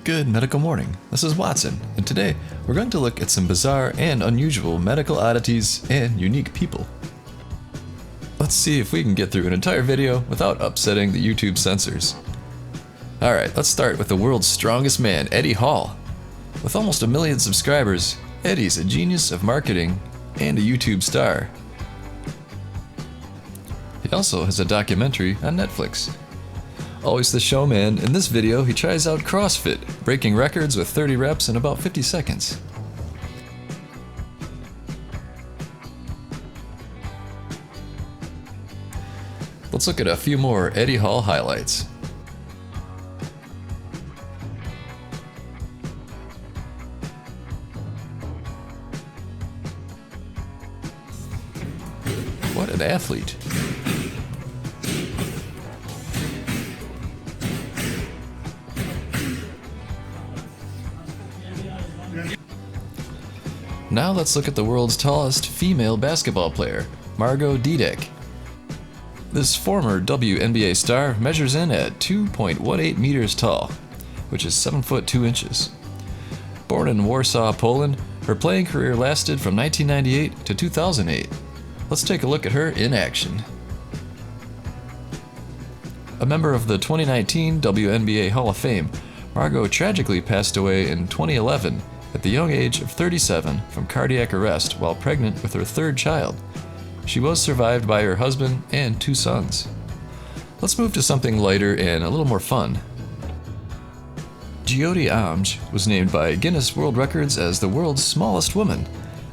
Good medical morning. This is Watson, and today we're going to look at some bizarre and unusual medical oddities and unique people. Let's see if we can get through an entire video without upsetting the YouTube censors. Alright, let's start with the world's strongest man, Eddie Hall. With almost 1 million subscribers, Eddie's a genius of marketing and a YouTube star. He also has a documentary on Netflix. Always the showman, in this video he tries out CrossFit, breaking records with 30 reps in about 50 seconds. Let's look at a few more Eddie Hall highlights. What an athlete. Now let's look at the world's tallest female basketball player, Margo Dydek. This former WNBA star measures in at 2.18 meters tall, which is 7 foot 2 inches. Born in Warsaw, Poland, her playing career lasted from 1998 to 2008. Let's take a look at her in action. A member of the 2019 WNBA Hall of Fame, Margo tragically passed away in 2011 at the young age of 37 from cardiac arrest while pregnant with her third child. She was survived by her husband and 2 sons. Let's move to something lighter and a little more fun. Jyoti Amge was named by Guinness World Records as the world's smallest woman.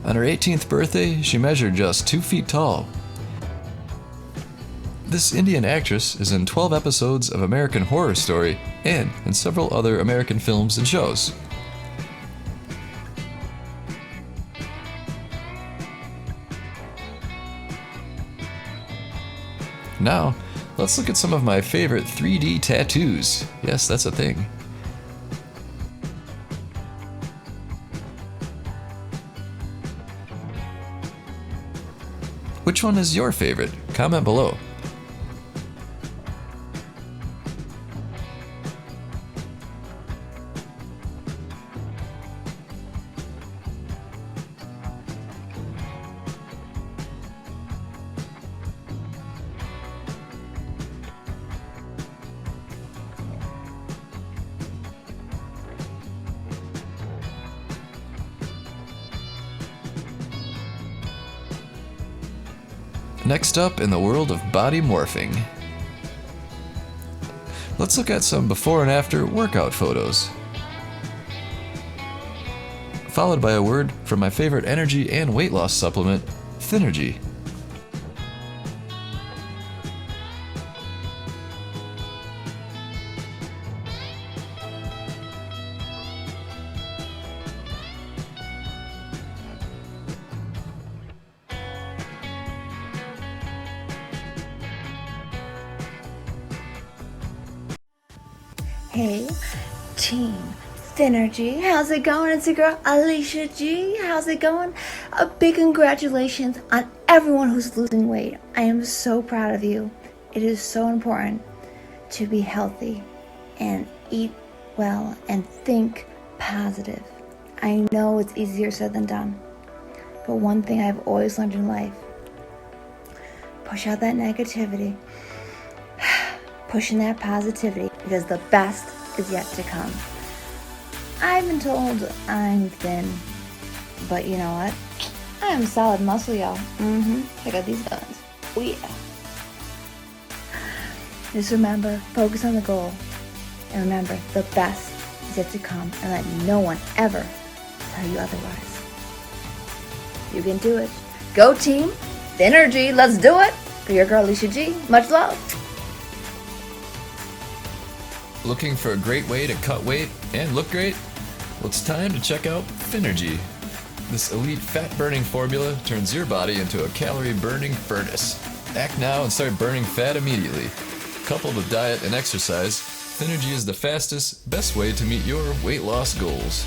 On her 18th birthday, she measured just 2 feet tall. This Indian actress is in 12 episodes of American Horror Story and in several other American films and shows. Now, let's look at some of my favorite 3D tattoos. Yes, that's a thing. Which one is your favorite? Comment below. Next up in the world of body morphing. Let's look at some before and after workout photos. Followed by a word from my favorite energy and weight loss supplement, Finergy. Hey, team, Finergy, how's it going? It's your girl, Alicia G. How's it going? A big congratulations on everyone who's losing weight. I am so proud of you. It is so important to be healthy and eat well and think positive. I know it's easier said than done, but one thing I've always learned in life, push out that negativity. Pushing that positivity, because the best is yet to come. I've been told I'm thin, but you know what? I am solid muscle, y'all. Check out these guns. Oh yeah. Just remember, focus on the goal. And remember, the best is yet to come. And let no one ever tell you otherwise. You can do it. Go team. Finergy, let's do it. For your girl, Alicia G. Much love. Looking for a great way to cut weight and look great? Well, it's time to check out Finergy. This elite fat-burning formula turns your body into a calorie-burning furnace. Act now and start burning fat immediately. Coupled with diet and exercise, Finergy is the fastest, best way to meet your weight loss goals.